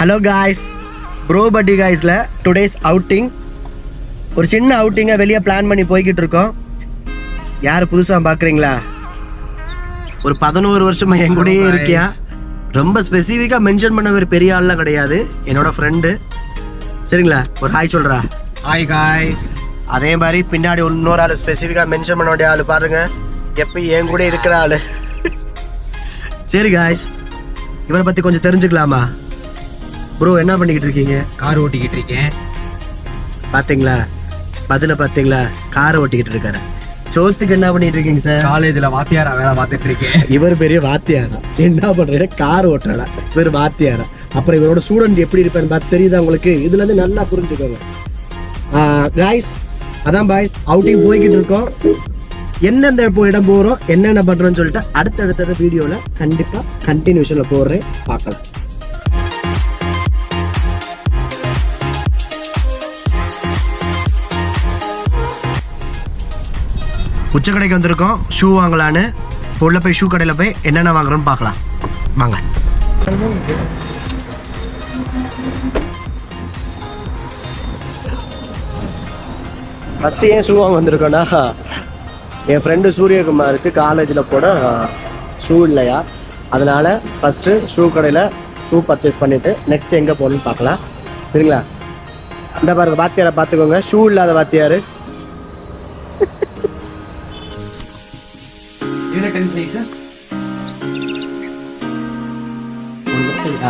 Hello guys, bro பட்டி காய்ஸில் today's outing, ஒரு சின்ன அவுட்டிங்கை வெளியே பிளான் பண்ணி போய்கிட்டு இருக்கோம். யார் புதுசாக பார்க்குறீங்களா? ஒரு 11 வருஷமாக என் கூடயே இருக்கியா. ரொம்ப ஸ்பெசிஃபிக்காக மென்ஷன் பண்ண ஒரு பெரிய ஆள்லாம் கிடையாது, என்னோட ஃப்ரெண்டு. சரிங்களா, ஒரு ஹாய் சொல்கிறா. Hi guys. அதே மாதிரி பின்னாடி இன்னொரு ஆள் ஸ்பெசிஃபிக்காக மென்ஷன் பண்ண வேண்டிய ஆள் பாருங்க, எப்பயும் என் கூட இருக்கிற ஆள். சரி காய்ஸ், இவரை பற்றி கொஞ்சம் தெரிஞ்சுக்கலாமா? ப்ரோ என்ன பண்ணிக்கிட்டு இருக்கீங்க? கார் ஓட்டிக்கிட்டு இருக்கேன். பார்த்தீங்களா, பதில பார்த்தீங்களா? கார் ஓட்டிக்கிட்டு இருக்காரு. சோத்துக்கு என்ன பண்ணிட்டு இருக்கீங்க சார்? காலேஜில் வாத்தியாரா வேலை பார்த்துட்டு இருக்கேன். இவர் பெரிய வாத்தியாரா? என்ன பண்றீங்க? கார் ஓட்டுறா இவர் வாத்தியாரா? அப்புறம் இவரோட ஸ்டூடெண்ட் எப்படி இருப்பாருன்னு பார்த்து தெரியுதா உங்களுக்கு? இதுல இருந்து நல்லா புரிஞ்சுக்கோங்க காய்ஸ். அதான் பாய்ஸ், அவுட்டிங் போய்கிட்டு இருக்கோம். எந்தெந்த இடம் போகிறோம், என்னென்ன பண்ணுறோன்னு சொல்லிட்டு அடுத்தடுத்த வீடியோவில் கண்டிப்பாக கண்டினியூஷனில் போடுறேன், பார்க்கலாம். உச்சக்கடைக்கு வந்திருக்கோம் ஷூ வாங்கலான்னு. உள்ள போய் ஷூ கடையில் போய் என்னென்ன வாங்குறோன்னு பார்க்கலாம் வாங்க. ஃபஸ்ட்டு ஏன் ஷூ வாங்க வந்திருக்கோன்னா, என் ஃப்ரெண்டு சூரியகுமாருக்கு காலேஜில் போட ஷூ இல்லையா, அதனால் ஃபஸ்ட்டு ஷூ கடையில் ஷூ பர்ச்சேஸ் பண்ணிவிட்டு நெக்ஸ்ட்டு எங்கே போகணுன்னு பார்க்கலாம். சரிங்களா? இந்த பாருங்க, வாத்தியாரை பார்த்துக்கோங்க, ஷூ இல்லாத வாத்தியார்.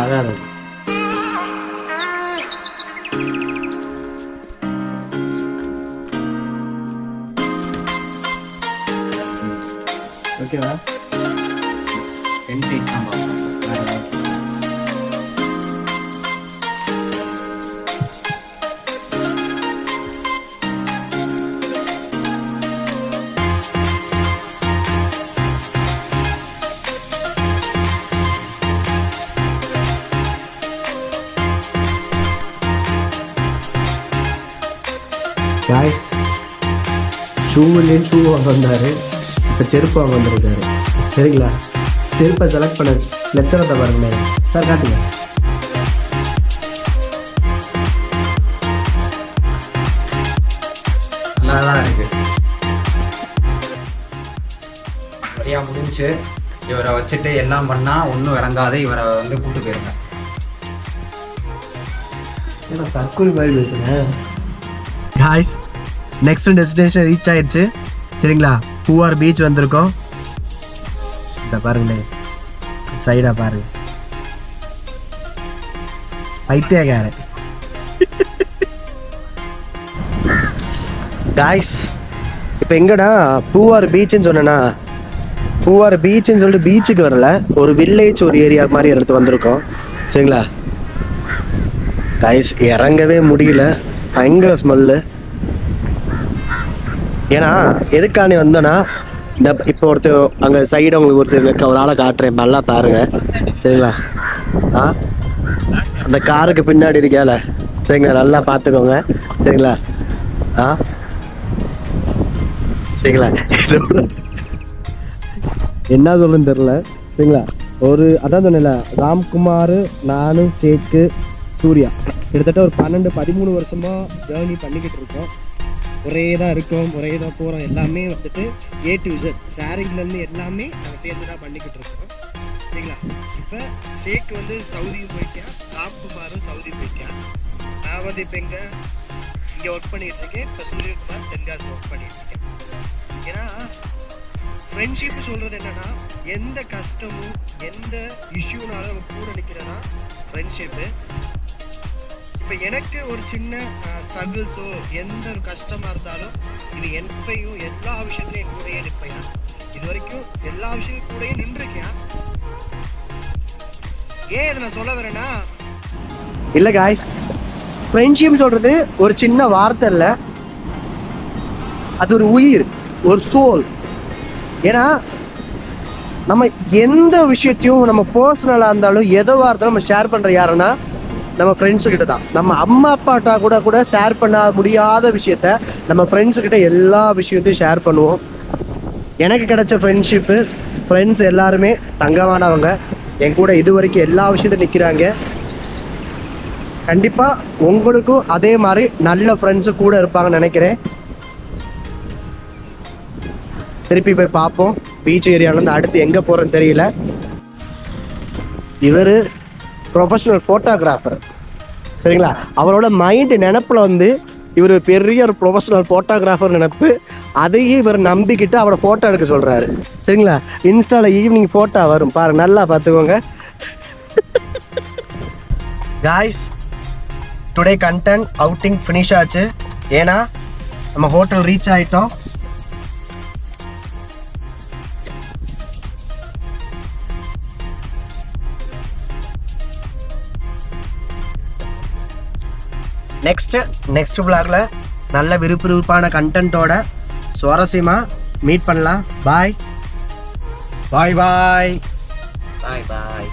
ஆகாது. ஓகேவா? காய்ஸ், ஷூ இல்லைன்னு ஷூ வாங்க வந்தார், இப்போ செருப்பு வாங்க வந்துருக்காரு. சரிங்களா? செருப்பை செலக்ட் பண்ண லட்சணத்தை பாருங்களேன் சார், காட்டுங்க. நல்லா தான் இருக்கு. சரியா முடிஞ்சு. இவரை வச்சுட்டு எல்லாம் பண்ணா ஒன்றும் விளங்காது. இவரை வந்து கூட்டு போயிருங்க. தற்கொலை மாதிரி பேசுகிறேன். காய்ஸ், நெக்ஸ்ட் டெஸ்டினேஷன் ரீச் ஆயிடுச்சு. சரிங்களா? பூவார் பீச் வந்திருக்கோம். இந்த பாருங்களேன், சைடாக பாருங்க, பைத்தியக்காரன். காய்ஸ், இப்போ எங்கடா பூவார் பீச்சுன்னு சொன்னேன்னா, பூவார் பீச்சுன்னு சொல்லிட்டு பீச்சுக்கு வரல, ஒரு வில்லேஜ், ஒரு ஏரியா மாதிரி இடத்துக்கு வந்திருக்கோம். சரிங்களா? காய்ஸ், இறங்கவே முடியல, பயங்கர ஸ்மெல்லு. ஏன்னா எதுக்கானே வந்தோன்னா, இந்த இப்போ ஒருத்தர் அங்கே சைடு உங்களுக்கு ஒருத்தர் ஒரு ஆளை காட்டுறேன், நல்லா பாருங்க. சரிங்களா? அந்த காருக்கு பின்னாடி இருக்கால, சரிங்களா? நல்லா பார்த்துக்கோங்க. சரிங்களா? சரிங்களா? என்ன சொல்லுன்னு தெரில. சரிங்களா? ஒரு அதான் சொன்னேன்ல, ராம்குமார், நானும் சேக்கு, சூர்யா கிட்டத்தட்ட ஒரு 12-13 வருஷமாக ஜேர்னி பண்ணிக்கிட்டு இருக்கோம். ஒரே தான் இருக்கோம், ஒரே தான் போகிறோம். எல்லாமே வந்துட்டு A to Z ஷேரிங்லேருந்து எல்லாமே நாங்கள் சேர்ந்து தான் பண்ணிக்கிட்டு இருக்கோம். சரிங்களா? இப்போ ஷேக் வந்து சவுதி போயிட்டேன், ராம்குமாரும் சவுதி போயிட்டேன். நான் வந்து இப்போ இங்கே ஒர்க் பண்ணிகிட்டு இருக்கேன். இப்போ சூரியகுமார் தென்காசி ஒர்க் பண்ணிகிட்டு இருக்கேன். ஏன்னா ஃப்ரெண்ட்ஷிப் சொல்கிறது என்னென்னா, எந்த கஷ்டமும் எந்த இஷ்யூனாலும் நம்ம கூட நிற்கிறேன்னா ஃப்ரெண்ட்ஷிப்பு. இப்போ எனக்கு ஒரு சின்ன ஸ்ட்ரகிள்ஸோ எந்த ஒரு கஷ்டமாக இருந்தாலும் இது எப்பையும் எல்லா விஷயத்துலையும் என் கூடயே நிற்பையா. இது வரைக்கும் எல்லா விஷயத்தும் கூடயே நின்றுருக்கேன். ஏன் இதை நான் சொல்ல வரேன்னா, இல்லை காய்ஸ், ஃப்ரெண்ட்ஷிப் சொல்கிறது ஒரு சின்ன வார்த்தை இல்லை, அது ஒரு உயிர், ஒரு சோல். ஏன்னா நம்ம எந்த விஷயத்தையும் நம்ம பர்சனலாக இருந்தாலும் எதுவாக இருந்தாலும் நம்ம ஷேர் பண்ணுற யாருன்னா நம்ம ஃப்ரெண்ட்ஸுக்கிட்ட தான். நம்ம அம்மா அப்பாட்டா கூட ஷேர் பண்ண முடியாத விஷயத்த நம்ம ஃப்ரெண்ட்ஸுக்கிட்ட எல்லா விஷயத்தையும் ஷேர் பண்ணுவோம். எனக்கு கிடைச்ச ஃப்ரெண்ட்ஸ் எல்லாருமே தங்கமானவங்க. என் கூட இது வரைக்கும் எல்லா விஷயத்தையும் நிற்கிறாங்க. கண்டிப்பாக உங்களுக்கும் அதே மாதிரி நல்ல ஃப்ரெண்ட்ஸு கூட இருப்பாங்கன்னு நினைக்கிறேன். திருப்பி போய் பார்ப்போம். பீச் ஏரியாவிலேருந்து அடுத்து எங்கே போகிறோன்னு தெரியல. இவர் ப்ரொஃபஷனல் ஃபோட்டோகிராஃபர் சரிங்களா. அவரோட மைண்டு நினப்பில் வந்து இவர் பெரிய ஒரு ப்ரொஃபஷனல் ஃபோட்டோகிராஃபர் நினப்பு. அதையே இவர் நம்பிக்கிட்டு அவரை ஃபோட்டோ எடுக்க சொல்கிறாரு சரிங்களா. இன்ஸ்டாவில் ஈவினிங் ஃபோட்டோ வரும் பாருங்க, நல்லா பார்த்துக்கோங்க. Guys, today content outing finish ஆச்சு. ஏன்னா நம்ம ஹோட்டல் ரீச் ஆகிட்டோம். நெக்ஸ்ட் vlogல நல்ல விறுவிறுப்பான கண்டென்ட்டோட சுவாரஸ்யமாக மீட் பண்ணலாம். பாய் பாய் பாய் பாய் பாய்.